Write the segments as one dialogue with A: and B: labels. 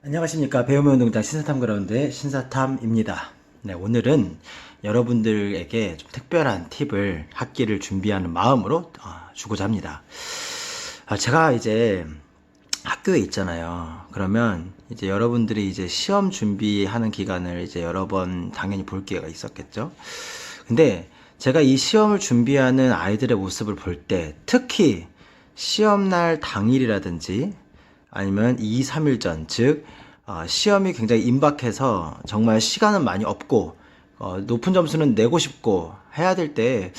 A: 안녕하십니까. 배움의 운동장 신사탐 그라운드의 신사탐입니다. 네, 오늘은 여러분들에게 좀 특별한 팁을 학기를 준비하는 마음으로 주고자 합니다. 제가 이제 학교에 있잖아요. 그러면 이제 여러분들이 이제 시험 준비하는 기간을 이제 여러 번 당연히 볼 기회가 있었겠죠. 근데 제가 이 시험을 준비하는 아이들의 모습을 볼 때 특히 시험날 당일이라든지 아니면 2, 3일 전, 즉 시험이 굉장히 임박해서 정말 시간은 많이 없고 높은 점수는 내고 싶고 해야 될 때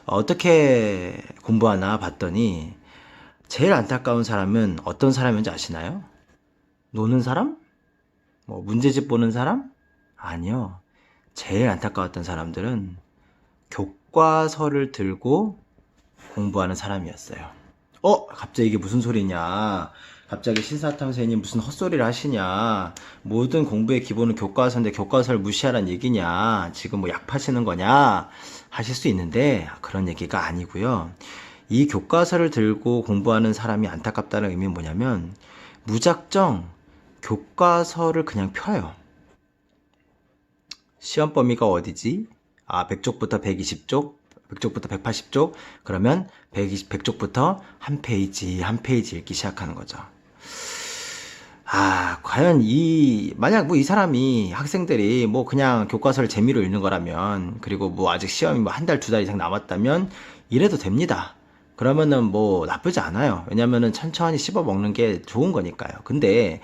A: 어떻게 공부하나 봤더니 제일 안타까운 사람은 어떤 사람인지 아시나요? 노는 사람? 뭐 문제집 보는 사람? 아니요. 제일 안타까웠던 사람들은 교과서를 들고 공부하는 사람이었어요. 갑자기 이게 무슨 소리냐? 갑자기 신사탐 선생님 무슨 헛소리를 하시냐? 모든 공부의 기본은 교과서인데 교과서를 무시하라는 얘기냐? 지금 뭐 약 파시는 거냐? 하실 수 있는데 그런 얘기가 아니고요. 이 교과서를 들고 공부하는 사람이 안타깝다는 의미는 뭐냐면 무작정 교과서를 그냥 펴요. 시험 범위가 어디지? 100쪽부터 120쪽, 100쪽부터 180쪽, 그러면 100쪽부터 한 페이지, 한 페이지 읽기 시작하는 거죠. 과연 만약 뭐 이 사람이 학생들이 뭐 그냥 교과서를 재미로 읽는 거라면, 그리고 뭐 아직 시험이 뭐 한 달, 두 달 이상 남았다면, 이래도 됩니다. 그러면은 뭐 나쁘지 않아요. 왜냐면은 천천히 씹어 먹는 게 좋은 거니까요. 근데,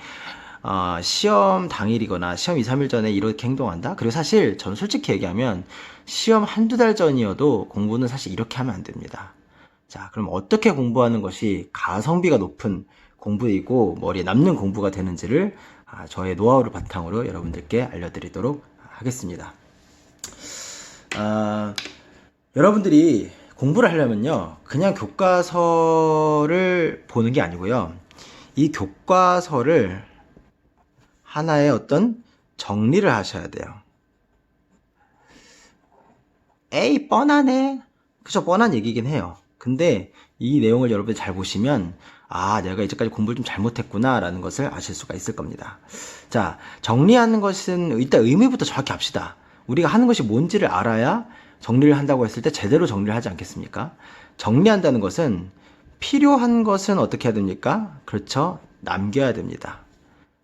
A: 시험 당일이거나 시험 2, 3일 전에 이렇게 행동한다? 그리고 사실 저는 솔직히 얘기하면 시험 한두 달 전이어도 공부는 사실 이렇게 하면 안 됩니다. 자, 그럼 어떻게 공부하는 것이 가성비가 높은 공부이고 머리에 남는 공부가 되는지를 저의 노하우를 바탕으로 여러분들께 알려드리도록 하겠습니다. 여러분들이 공부를 하려면요, 그냥 교과서를 보는 게 아니고요, 이 교과서를 하나의 어떤 정리를 하셔야 돼요. 에이, 뻔하네. 그죠, 뻔한 얘기긴 해요. 근데 이 내용을 여러분이 잘 보시면 내가 이제까지 공부를 좀 잘못했구나 라는 것을 아실 수가 있을 겁니다. 자, 정리하는 것은 일단 의미부터 정확히 합시다. 우리가 하는 것이 뭔지를 알아야 정리를 한다고 했을 때 제대로 정리를 하지 않겠습니까? 정리한다는 것은 필요한 것은 어떻게 해야 됩니까? 그렇죠, 남겨야 됩니다.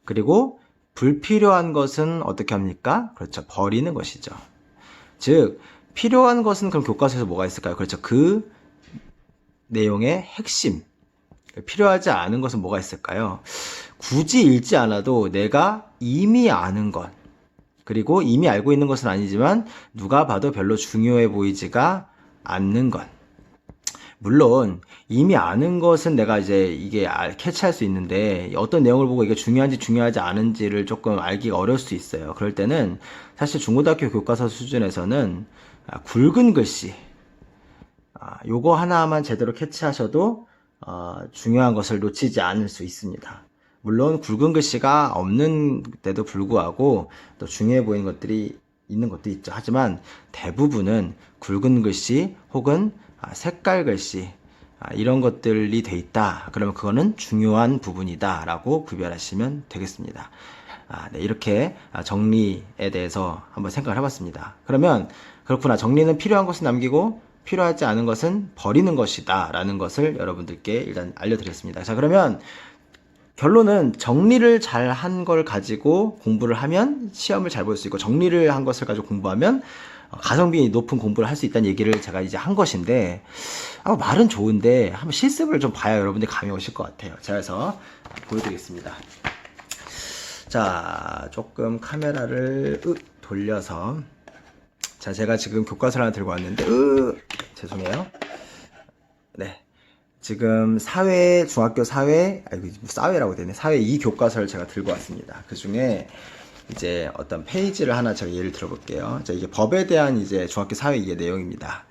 A: 그리고 불필요한 것은 어떻게 합니까? 그렇죠, 버리는 것이죠. 즉, 필요한 것은 그럼 교과서에서 뭐가 있을까요? 그렇죠, 그 내용의 핵심. 필요하지 않은 것은 뭐가 있을까요? 굳이 읽지 않아도 내가 이미 아는 것, 그리고 이미 알고 있는 것은 아니지만 누가 봐도 별로 중요해 보이지가 않는 것. 물론 이미 아는 것은 내가 이제 이게 캐치할 수 있는데 어떤 내용을 보고 이게 중요한지 중요하지 않은지를 조금 알기가 어려울 수 있어요. 그럴 때는 사실 중고등학교 교과서 수준에서는 굵은 글씨, 요거 하나만 제대로 캐치하셔도 중요한 것을 놓치지 않을 수 있습니다. 물론 굵은 글씨가 없는데도 불구하고 또 중요해 보이는 것들이 있는 것도 있죠. 하지만 대부분은 굵은 글씨 혹은 색깔 글씨, 이런 것들이 돼 있다. 그러면 그거는 중요한 부분이다 라고 구별하시면 되겠습니다. 네, 이렇게 정리에 대해서 한번 생각을 해봤습니다. 그러면 그렇구나, 정리는 필요한 것은 남기고 필요하지 않은 것은 버리는 것이다 라는 것을 여러분들께 일단 알려드렸습니다. 자, 그러면 결론은 정리를 잘 한 걸 가지고 공부를 하면 시험을 잘 볼 수 있고, 정리를 한 것을 가지고 공부하면 가성비 높은 공부를 할 수 있다는 얘기를 제가 이제 한 것인데, 말은 좋은데 한번 실습을 좀 봐야 여러분들 감이 오실 것 같아요. 자, 그래서 보여드리겠습니다. 자, 조금 카메라를 돌려서, 자, 제가 지금 교과서를 하나 들고 왔는데, 죄송해요. 네. 지금 중학교 사회라고 되네. 사회 2 교과서를 제가 들고 왔습니다. 그 중에 이제 어떤 페이지를 하나 제가 예를 들어볼게요. 자, 이게 법에 대한 이제 중학교 사회 2의 내용입니다.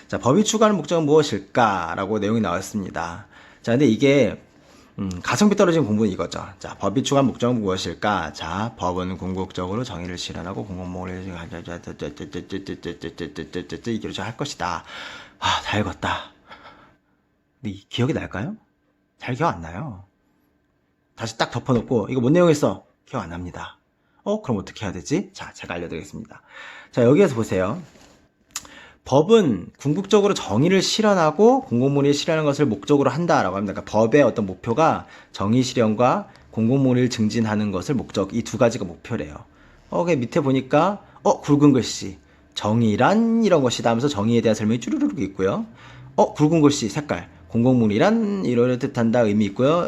A: 자, 법이 추구하는 목적은 무엇일까? 라고 내용이 나왔습니다. 자, 근데 이게 가성비 떨어진 공부는 이거죠. 자, 법이 추구한 목적은 무엇일까? 자, 법은 궁극적으로 정의를 실현하고 공공목을 이렇게 할 것이다. 다 읽었다. 근데 기억이 날까요? 잘 기억 안 나요. 다시 딱 덮어놓고 이거 뭔 내용이었어? 기억 안 납니다. 그럼 어떻게 해야 되지? 자, 제가 알려드리겠습니다. 자, 여기에서 보세요. 법은 궁극적으로 정의를 실현하고 공공문의를 실현하는 것을 목적으로 한다라고 합니다. 그러니까 법의 어떤 목표가 정의 실현과 공공문의를 증진하는 것을 목적, 이 두 가지가 목표래요. 그 밑에 보니까 굵은 글씨 정의란 이런 것이다 하면서 정의에 대한 설명이 쭈루루룩 있고요. 굵은 글씨 색깔 공공문의란 이런 뜻한다 의미 있고요.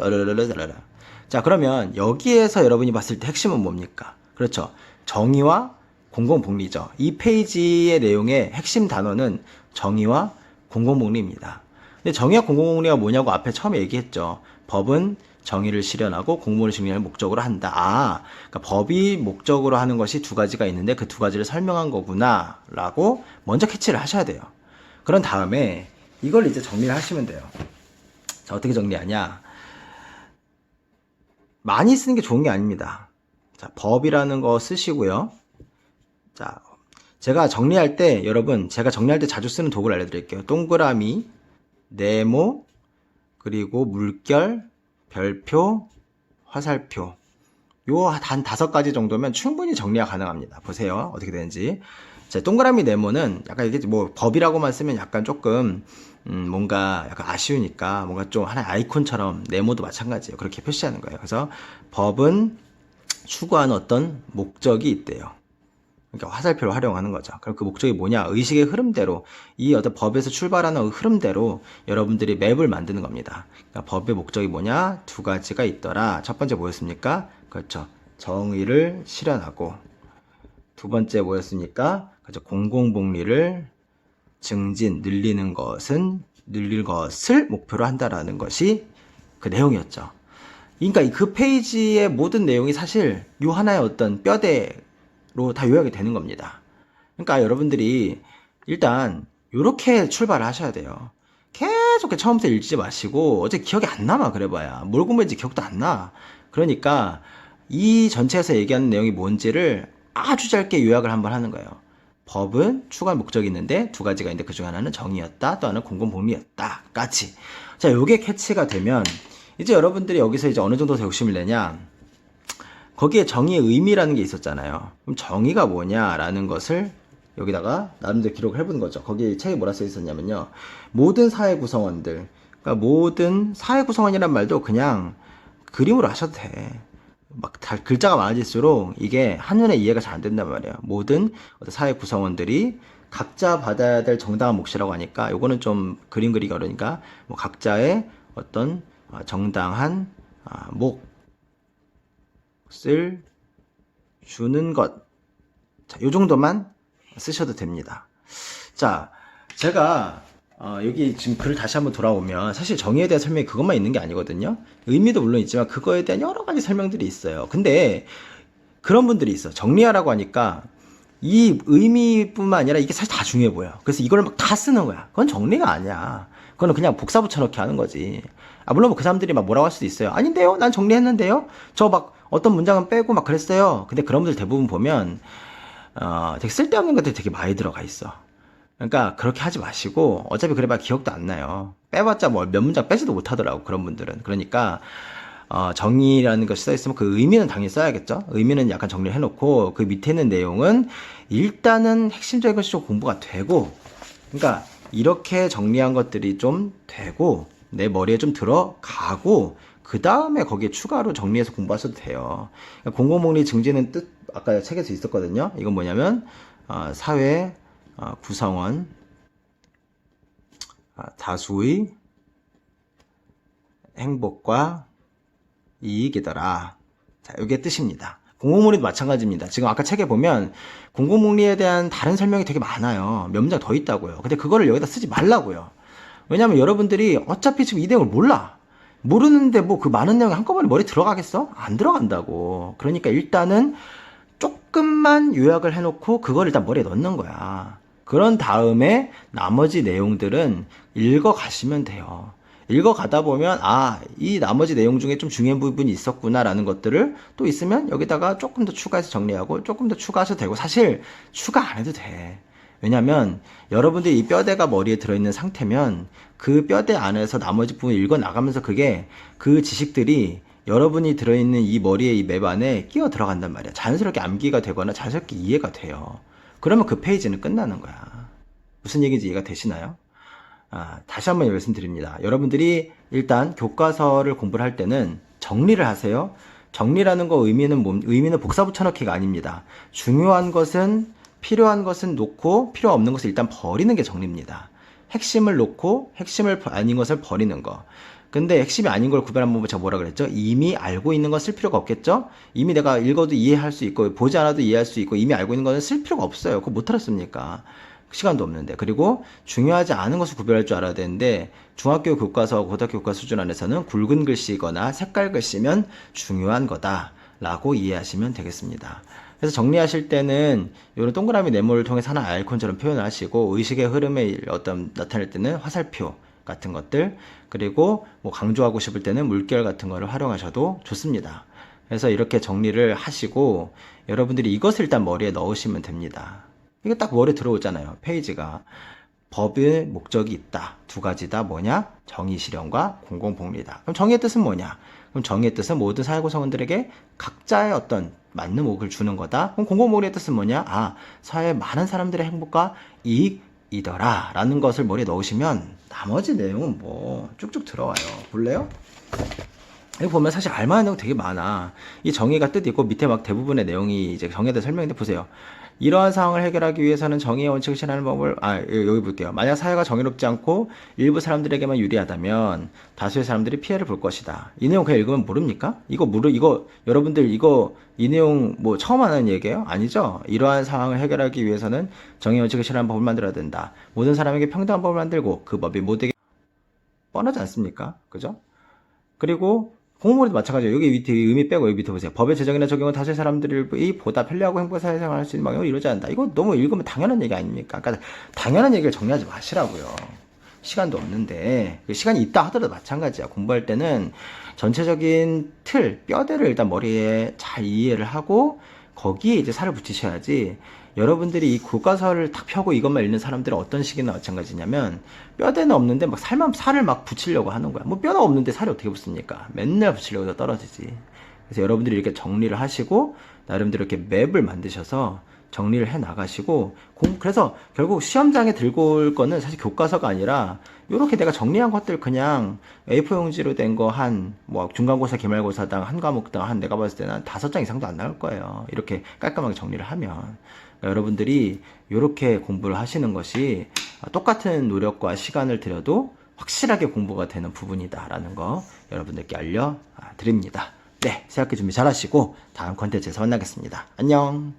A: 자, 그러면 여기에서 여러분이 봤을 때 핵심은 뭡니까? 그렇죠. 정의와 공공복리죠. 이 페이지의 내용의 핵심 단어는 정의와 공공복리입니다. 근데 정의와 공공복리가 뭐냐고 앞에 처음에 얘기했죠. 법은 정의를 실현하고 공공을 증진하는 목적으로 한다. 그러니까 법이 목적으로 하는 것이 두 가지가 있는데 그 두 가지를 설명한 거구나 라고 먼저 캐치를 하셔야 돼요. 그런 다음에 이걸 이제 정리를 하시면 돼요. 자, 어떻게 정리하냐? 많이 쓰는 게 좋은 게 아닙니다. 자, 법이라는 거 쓰시고요. 자, 제가 정리할 때 제가 정리할 때 자주 쓰는 도구를 알려드릴게요. 동그라미, 네모, 그리고 물결, 별표, 화살표. 요 단 5가지 정도면 충분히 정리가 가능합니다. 보세요. 어떻게 되는지. 자, 동그라미 네모는 약간 이게 뭐 법이라고만 쓰면 약간 조금 뭔가 약간 아쉬우니까 뭔가 좀 하나의 아이콘처럼 네모도 마찬가지예요. 그렇게 표시하는 거예요. 그래서 법은 추구하는 어떤 목적이 있대요. 그러니까 화살표를 활용하는 거죠. 그럼 그 목적이 뭐냐? 의식의 흐름대로 이 어떤 법에서 출발하는 흐름대로 여러분들이 맵을 만드는 겁니다. 그러니까 법의 목적이 뭐냐? 두 가지가 있더라. 첫 번째 뭐였습니까? 그렇죠. 정의를 실현하고 두 번째 뭐였습니까? 그렇죠. 공공복리를 늘릴 것을 목표로 한다라는 것이 그 내용이었죠. 그러니까 그 페이지의 모든 내용이 사실 요 하나의 어떤 뼈대로 다 요약이 되는 겁니다. 그러니까 여러분들이 일단 이렇게 출발을 하셔야 돼요. 계속 처음부터 읽지 마시고 어제 기억이 안 남아 그래봐야 뭘 공부했는지 기억도 안 나. 그러니까 이 전체에서 얘기하는 내용이 뭔지를 아주 짧게 요약을 한번 하는 거예요. 법은 추구할 목적이 있는데 두 가지가 있는데 그 중 하나는 정의였다, 또 하나는 공공복리였다. 까치. 자, 요게 캐치가 되면 이제 여러분들이 여기서 이제 어느 정도 더 욕심을 내냐? 거기에 정의의 의미라는 게 있었잖아요. 그럼 정의가 뭐냐라는 것을 여기다가 나름대로 기록을 해보는 거죠. 거기에 책에 뭐라 써 있었냐면요. 모든 사회 구성원들, 그러니까 모든 사회 구성원이란 말도 그냥 그림으로 하셔도 돼. 막 글자가 많아질수록 이게 한눈에 이해가 잘 안 된단 말이에요. 모든 사회 구성원들이 각자 받아야 될 정당한 몫이라고 하니까 요거는 좀 그림 그리기 어려우니까 뭐 각자의 어떤 정당한 몫을 주는 것. 자, 요 정도만 쓰셔도 됩니다. 자, 제가 여기 지금 글을 다시 한번 돌아오면 사실 정의에 대한 설명이 그것만 있는 게 아니거든요. 의미도 물론 있지만 그거에 대한 여러 가지 설명들이 있어요. 근데 그런 분들이 있어. 정리하라고 하니까 이 의미뿐만 아니라 이게 사실 다 중요해 보여. 그래서 이걸 막 다 쓰는 거야. 그건 정리가 아니야. 그거는 그냥 복사 붙여넣기 하는 거지. 물론 그 사람들이 막 뭐라고 할 수도 있어요. 아닌데요? 난 정리했는데요? 저 막 어떤 문장은 빼고 막 그랬어요. 근데 그런 분들 대부분 보면 되게 쓸데없는 것들이 되게 많이 들어가 있어. 그러니까 그렇게 하지 마시고 어차피 그래봐야 기억도 안 나요. 빼봤자 뭐 몇 문장 빼지도 못하더라고 그런 분들은. 그러니까 정의라는 것이 써있으면 그 의미는 당연히 써야겠죠. 의미는 약간 정리를 해놓고 그 밑에 있는 내용은 일단은 핵심적인 것이 좀 공부가 되고, 그러니까 이렇게 정리한 것들이 좀 되고 내 머리에 좀 들어가고 그 다음에 거기에 추가로 정리해서 공부하셔도 돼요. 그러니까 공공복리 증진은 뜻 아까 책에서 있었거든요. 이건 뭐냐면 사회 구성원 다수의 행복과 이익이더라. 자, 이게 뜻입니다. 공공복리도 마찬가지입니다. 지금 아까 책에 보면 공공복리에 대한 다른 설명이 되게 많아요. 몇 문장 더 있다고요. 근데 그거를 여기다 쓰지 말라고요. 왜냐면 여러분들이 어차피 지금 이 내용을 몰라. 모르는데 뭐 그 많은 내용이 한꺼번에 머리에 들어가겠어? 안 들어간다고. 그러니까 일단은 조금만 요약을 해놓고 그걸 일단 머리에 넣는 거야. 그런 다음에 나머지 내용들은 읽어가시면 돼요. 읽어가다 보면 이 나머지 내용 중에 좀 중요한 부분이 있었구나 라는 것들을 또 있으면 여기다가 조금 더 추가해서 정리하고 조금 더 추가하셔도 되고, 사실 추가 안 해도 돼. 왜냐면 여러분들이 이 뼈대가 머리에 들어있는 상태면 그 뼈대 안에서 나머지 부분 읽어 나가면서 그게 그 지식들이 여러분이 들어있는 이 머리에 이 맵 안에 끼어 들어간단 말이야. 자연스럽게 암기가 되거나 자연스럽게 이해가 돼요. 그러면 그 페이지는 끝나는 거야. 무슨 얘기인지 이해가 되시나요? 다시 한번 말씀드립니다. 여러분들이 일단 교과서를 공부를 할 때는 정리를 하세요. 정리라는 거 의미는 복사 붙여넣기가 아닙니다. 중요한 것은, 필요한 것은 놓고 필요 없는 것을 일단 버리는 게 정리입니다. 핵심을 놓고 핵심을 아닌 것을 버리는 거. 근데 핵심이 아닌 걸 구별한 방법 제가 뭐라 그랬죠? 이미 알고 있는 건 쓸 필요가 없겠죠? 이미 내가 읽어도 이해할 수 있고 보지 않아도 이해할 수 있고 이미 알고 있는 거는 쓸 필요가 없어요. 그거 못 알았습니까? 시간도 없는데. 그리고 중요하지 않은 것을 구별할 줄 알아야 되는데 중학교 교과서, 고등학교 교과서 수준 안에서는 굵은 글씨거나 색깔 글씨면 중요한 거다 라고 이해하시면 되겠습니다. 그래서 정리하실 때는 이런 동그라미 네모를 통해서 하나 아이콘처럼 표현을 하시고 의식의 흐름에 어떤 나타낼 때는 화살표 같은 것들, 그리고 뭐 강조하고 싶을 때는 물결 같은 거를 활용하셔도 좋습니다. 그래서 이렇게 정리를 하시고 여러분들이 이것을 일단 머리에 넣으시면 됩니다. 이게 딱 머리에 들어오잖아요. 페이지가. 법의 목적이 있다. 두 가지다. 뭐냐? 정의 실현과 공공복리다. 그럼 정의의 뜻은 뭐냐? 그럼 정의의 뜻은 모든 사회구성원들에게 각자의 어떤 맞는 목을 주는 거다. 그럼 공공복리의 뜻은 뭐냐? 사회의 많은 사람들의 행복과 이익이더라 라는 것을 머리에 넣으시면 나머지 내용은 뭐 쭉쭉 들어와요. 볼래요? 여기 보면 사실 알만한 내용 되게 많아. 이 정의가 뜻 있고 밑에 막 대부분의 내용이 이제 정의에 대해 설명인데 보세요. 이러한 상황을 해결하기 위해서는 정의의 원칙을 실현하는 법을 여기 볼게요. 만약 사회가 정의롭지 않고 일부 사람들에게만 유리하다면 다수의 사람들이 피해를 볼 것이다. 이 내용 그냥 읽으면 모릅니까? 이거 여러분들 이 내용 뭐 처음 하는 얘기예요? 아니죠? 이러한 상황을 해결하기 위해서는 정의의 원칙을 실현하는 법을 만들어야 된다. 모든 사람에게 평등한 법을 만들고 그 법이 모두에게 뻔하지 않습니까? 그죠? 그리고 공무원도 마찬가지예요. 여기 밑에 의미 빼고 여기 밑에 보세요. 법의 제정이나 적용은 다수의 사람들이 보다 편리하고 행복한 사회생활을 할 수 있는 방향으로 이루어져야 한다. 이거 너무 읽으면 당연한 얘기 아닙니까? 그러니까 당연한 얘기를 정리하지 마시라고요. 시간도 없는데 시간이 있다 하더라도 마찬가지야. 공부할 때는 전체적인 틀, 뼈대를 일단 머리에 잘 이해를 하고 거기에 이제 살을 붙이셔야지. 여러분들이 이 교과서를 탁 펴고 이것만 읽는 사람들은 어떤 식이나 마찬가지냐면 뼈대는 없는데 막 살을 막 붙이려고 하는 거야. 뭐 뼈가 없는데 살이 어떻게 붙습니까? 맨날 붙이려고 해서 떨어지지. 그래서 여러분들이 이렇게 정리를 하시고 나름대로 이렇게 맵을 만드셔서 정리를 해 나가시고 그래서 결국 시험장에 들고 올 거는 사실 교과서가 아니라 요렇게 내가 정리한 것들 그냥 A4 용지로 된 거 뭐 중간고사, 기말고사당 한 과목당 한 내가 봤을 때는 한 5장 이상도 안 나올 거예요. 이렇게 깔끔하게 정리를 하면. 그러니까 여러분들이 이렇게 공부를 하시는 것이 똑같은 노력과 시간을 들여도 확실하게 공부가 되는 부분이다라는 거 여러분들께 알려드립니다. 네, 새학기 준비 잘 하시고 다음 컨텐츠에서 만나겠습니다. 안녕.